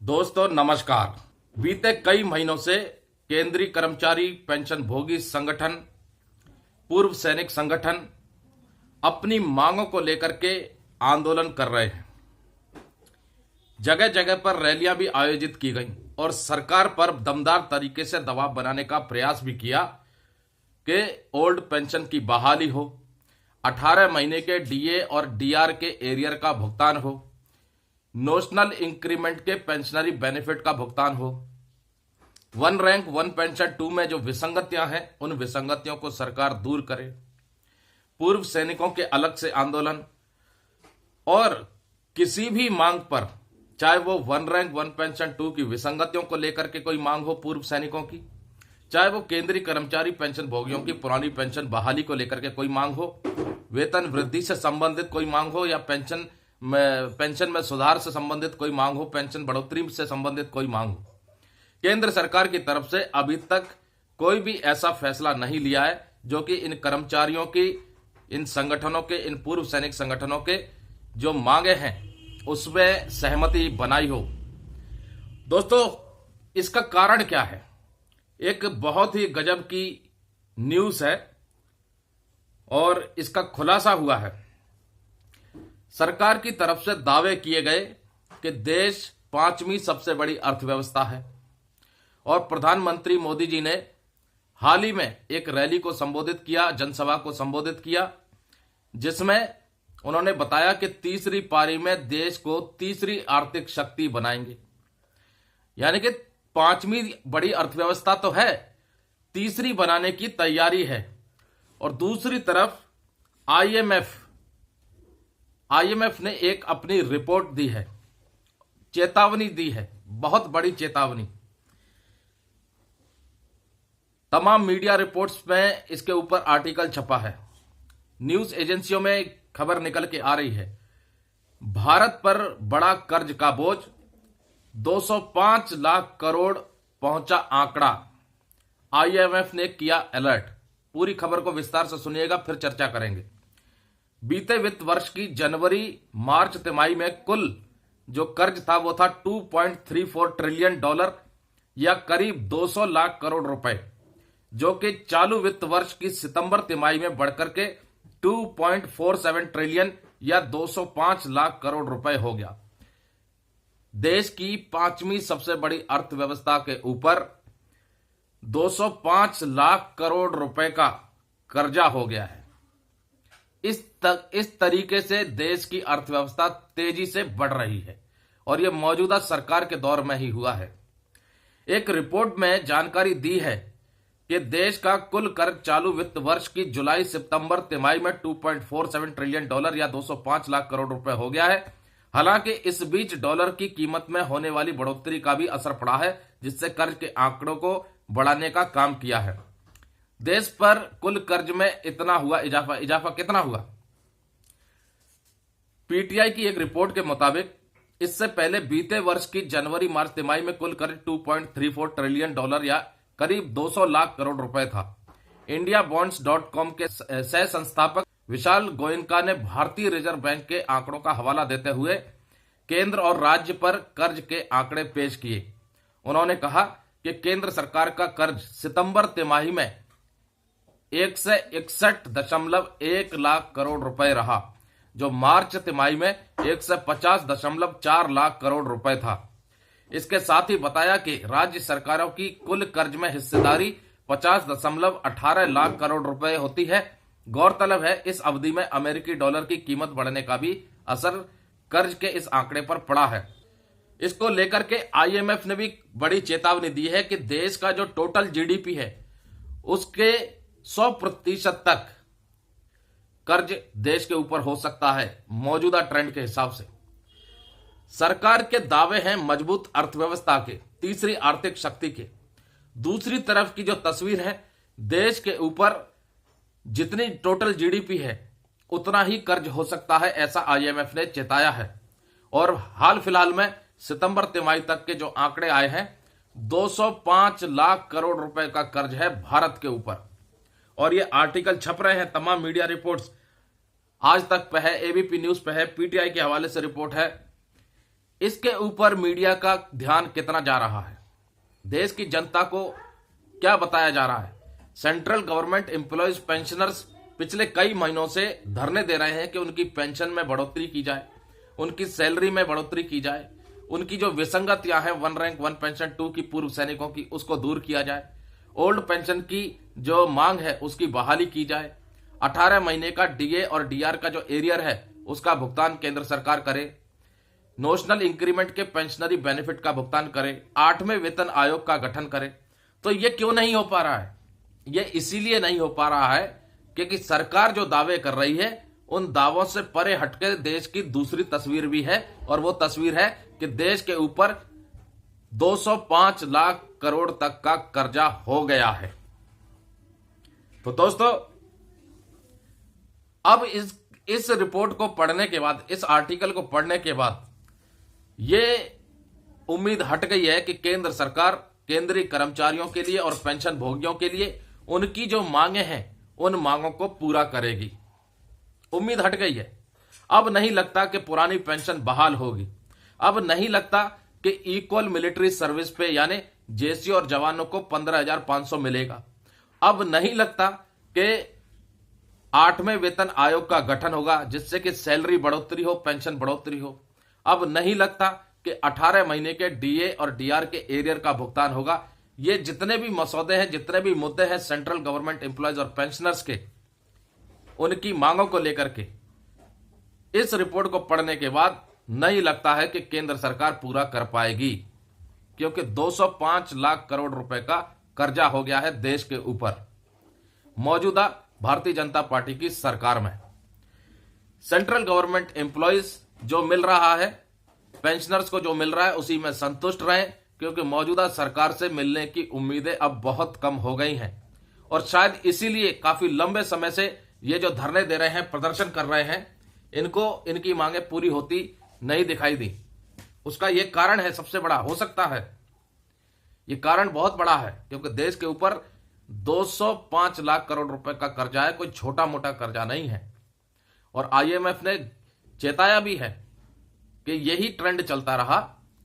दोस्तों नमस्कार। बीते कई महीनों से केंद्रीय कर्मचारी पेंशन भोगी संगठन, पूर्व सैनिक संगठन अपनी मांगों को लेकर के आंदोलन कर रहे हैं। जगह जगह पर रैलियां भी आयोजित की गई और सरकार पर दमदार तरीके से दबाव बनाने का प्रयास भी किया कि ओल्ड पेंशन की बहाली हो, 18 महीने के डीए और डीआर के एरियर का भुगतान हो, नोशनल इंक्रीमेंट के पेंशनरी बेनिफिट का भुगतान हो, वन रैंक वन पेंशन 2 में जो विसंगतियां हैं उन विसंगतियों को सरकार दूर करे, पूर्व सैनिकों के अलग से आंदोलन और किसी भी मांग पर, चाहे वो वन रैंक वन पेंशन 2 की विसंगतियों को लेकर के कोई मांग हो पूर्व सैनिकों की, चाहे वो केंद्रीय कर्मचारी पेंशन भोगियों की पुरानी पेंशन बहाली को लेकर के कोई मांग हो, वेतन वृद्धि से संबंधित कोई मांग हो या पेंशन में सुधार से संबंधित कोई मांग हो, पेंशन बढ़ोतरी से संबंधित कोई मांग हो, केंद्र सरकार की तरफ से अभी तक कोई भी ऐसा फैसला नहीं लिया है जो कि इन कर्मचारियों की, इन संगठनों के, इन पूर्व सैनिक संगठनों के जो मांगे हैं उसमें सहमति बनाई हो। दोस्तों, इसका कारण क्या है? एक बहुत ही गजब की न्यूज है और इसका खुलासा हुआ है। सरकार की तरफ से दावे किए गए कि देश 5वीं सबसे बड़ी अर्थव्यवस्था है और प्रधानमंत्री मोदी जी ने हाल ही में एक रैली को संबोधित किया, जनसभा को संबोधित किया, जिसमें उन्होंने बताया कि तीसरी पारी में देश को तीसरी आर्थिक शक्ति बनाएंगे। यानी कि 5वीं बड़ी अर्थव्यवस्था तो है, तीसरी बनाने की तैयारी है। और दूसरी तरफ आईएमएफ ने एक अपनी रिपोर्ट दी है, चेतावनी दी है, बहुत बड़ी चेतावनी। तमाम मीडिया रिपोर्ट्स में इसके ऊपर आर्टिकल छपा है, न्यूज एजेंसियों में खबर निकल के आ रही है। भारत पर बड़ा कर्ज का बोझ, 205 लाख करोड़ पहुंचा आंकड़ा, आईएमएफ ने किया अलर्ट। पूरी खबर को विस्तार से सुनिएगा, फिर चर्चा करेंगे। बीते वित्त वर्ष की जनवरी मार्च तिमाही में कुल जो कर्ज था वो था $2.34 ट्रिलियन या करीब 200 लाख करोड़ रुपए, जो कि चालू वित्त वर्ष की सितंबर तिमाही में बढ़कर के 2.47 ट्रिलियन या 205 लाख करोड़ रुपए हो गया। देश की 5वीं सबसे बड़ी अर्थव्यवस्था के ऊपर 205 लाख करोड़ रुपए का कर्जा हो गया है। इस तरीके से देश की अर्थव्यवस्था तेजी से बढ़ रही है और यह मौजूदा सरकार के दौर में ही हुआ है। एक रिपोर्ट में जानकारी दी है कि देश का कुल कर्ज चालू वित्त वर्ष की जुलाई सितंबर तिमाही में $2.47 ट्रिलियन या 205 लाख करोड़ रुपए हो गया है। हालांकि इस बीच डॉलर की कीमत में होने वाली बढ़ोतरी का भी असर पड़ा है, जिससे कर्ज के आंकड़ों को बढ़ाने का काम किया है। देश पर कुल कर्ज में इतना हुआ इजाफा कितना हुआ? पीटीआई की एक रिपोर्ट के मुताबिक इससे पहले बीते वर्ष की जनवरी मार्च तिमाही में कुल कर्ज $2.34 ट्रिलियन या करीब 200 लाख करोड़ रुपए था। indiabonds.com के सह संस्थापक विशाल गोयनका ने भारतीय रिजर्व बैंक के आंकड़ों का हवाला देते हुए केंद्र और राज्य पर कर्ज के आंकड़े पेश किए। उन्होंने कहा कि केंद्र सरकार का कर्ज सितंबर तिमाही में 161.1 लाख करोड़ रुपए रहा, जो मार्च तिमाही में 150.4 लाख करोड़ रुपए था। इसके साथ ही बताया कि राज्य सरकारों की कुल कर्ज में हिस्सेदारी 50.18 लाख करोड़ रुपए होती है। गौरतलब है, इस अवधि में अमेरिकी डॉलर की कीमत बढ़ने का भी असर कर्ज के इस आंकड़े पर पड़ा है। इसको लेकर के आईएमएफ ने भी बड़ी चेतावनी दी है कि देश का जो टोटल जीडीपी है उसके 100% तक कर्ज देश के ऊपर हो सकता है मौजूदा ट्रेंड के हिसाब से। सरकार के दावे हैं मजबूत अर्थव्यवस्था के, तीसरी आर्थिक शक्ति के। दूसरी तरफ की जो तस्वीर है, देश के ऊपर जितनी टोटल जीडीपी है उतना ही कर्ज हो सकता है, ऐसा आईएमएफ ने चेताया है। और हाल फिलहाल में सितंबर तिमाही तक के जो आंकड़े आए हैं, 205 लाख करोड़ रुपए का कर्ज है भारत के ऊपर। और ये आर्टिकल छप रहे हैं, तमाम मीडिया रिपोर्ट्स आज तक पे है, एबीपी न्यूज पे है, पीटीआई के हवाले से रिपोर्ट है। इसके ऊपर मीडिया का ध्यान कितना जा रहा है? देश की जनता को क्या बताया जा रहा है? सेंट्रल गवर्नमेंट एम्प्लॉयज पेंशनर्स पिछले कई महीनों से धरने दे रहे हैं कि उनकी पेंशन में बढ़ोतरी की जाए, उनकी सैलरी में बढ़ोतरी की जाए, उनकी जो विसंगतियां हैं 1 रैंक 1 पेंशन 2 की पूर्व सैनिकों की, उसको दूर किया जाए, ओल्ड पेंशन की जो मांग है उसकी बहाली की जाए, 18 महीने का डीए और डीआर का जो एरियर है उसका भुगतान केंद्र सरकार करे, नोशनल इंक्रीमेंट के पेंशनरी बेनिफिट का भुगतान करे, 8वें वेतन आयोग का गठन करे। तो ये क्यों नहीं हो पा रहा है? ये इसीलिए नहीं हो पा रहा है क्योंकि सरकार जो दावे कर रही है उन दावों से परे हटकर देश की दूसरी तस्वीर भी है, और वो तस्वीर है कि देश के ऊपर 205 लाख करोड़ तक का कर्जा हो गया है। तो दोस्तों, अब इस रिपोर्ट को पढ़ने के बाद, इस आर्टिकल को पढ़ने के बाद ये उम्मीद हट गई है कि केंद्र सरकार केंद्रीय कर्मचारियों के लिए और पेंशन भोगियों के लिए उनकी जो मांगे हैं उन मांगों को पूरा करेगी। उम्मीद हट गई है। अब नहीं लगता कि पुरानी पेंशन बहाल होगी। अब नहीं लगता कि इक्वल मिलिट्री सर्विस पे यानी जेसी और जवानों को 15,500 मिलेगा। अब नहीं लगता कि 8वें वेतन आयोग का गठन होगा जिससे कि सैलरी बढ़ोतरी हो, पेंशन बढ़ोतरी हो। अब नहीं लगता कि 18 महीने के डीए और डीआर के एरियर का भुगतान होगा। ये जितने भी मसौदे हैं, जितने भी मुद्दे हैं सेंट्रल गवर्नमेंट एम्प्लॉयज और पेंशनर्स के, उनकी मांगों को लेकर के इस रिपोर्ट को पढ़ने के बाद नहीं लगता है कि केंद्र सरकार पूरा कर पाएगी, क्योंकि 205 लाख करोड़ रुपए का कर्जा हो गया है देश के ऊपर मौजूदा भारतीय जनता पार्टी की सरकार में। सेंट्रल गवर्नमेंट एम्प्लॉयज जो मिल रहा है, पेंशनर्स को जो मिल रहा है उसी में संतुष्ट रहें, क्योंकि मौजूदा सरकार से मिलने की उम्मीदें अब बहुत कम हो गई हैं। और शायद इसीलिए काफी लंबे समय से ये जो धरने दे रहे हैं, प्रदर्शन कर रहे हैं, इनको इनकी मांगें पूरी होती नहीं दिखाई दी। उसका ये कारण है, सबसे बड़ा हो सकता है ये कारण बहुत बड़ा है, क्योंकि देश के ऊपर 205 लाख करोड़ रुपए का कर्जा है, कोई छोटा मोटा कर्जा नहीं है। और आईएमएफ ने चेताया भी है कि यही ट्रेंड चलता रहा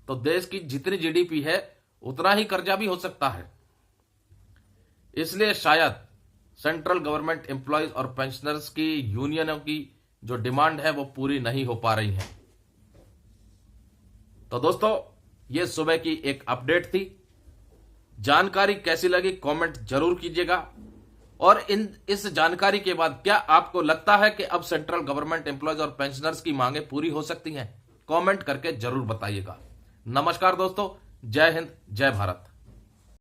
तो देश की जितनी जीडीपी है उतना ही कर्जा भी हो सकता है। इसलिए शायद सेंट्रल गवर्नमेंट एम्प्लॉयज और पेंशनर्स की यूनियनों की जो डिमांड है वो पूरी नहीं हो पा रही है। तो दोस्तों, ये सुबह की एक अपडेट थी। जानकारी कैसी लगी कमेंट जरूर कीजिएगा। और इस जानकारी के बाद क्या आपको लगता है कि अब सेंट्रल गवर्नमेंट एम्प्लॉयज और पेंशनर्स की मांगे पूरी हो सकती हैं? कमेंट करके जरूर बताइएगा। नमस्कार दोस्तों, जय हिंद, जय भारत।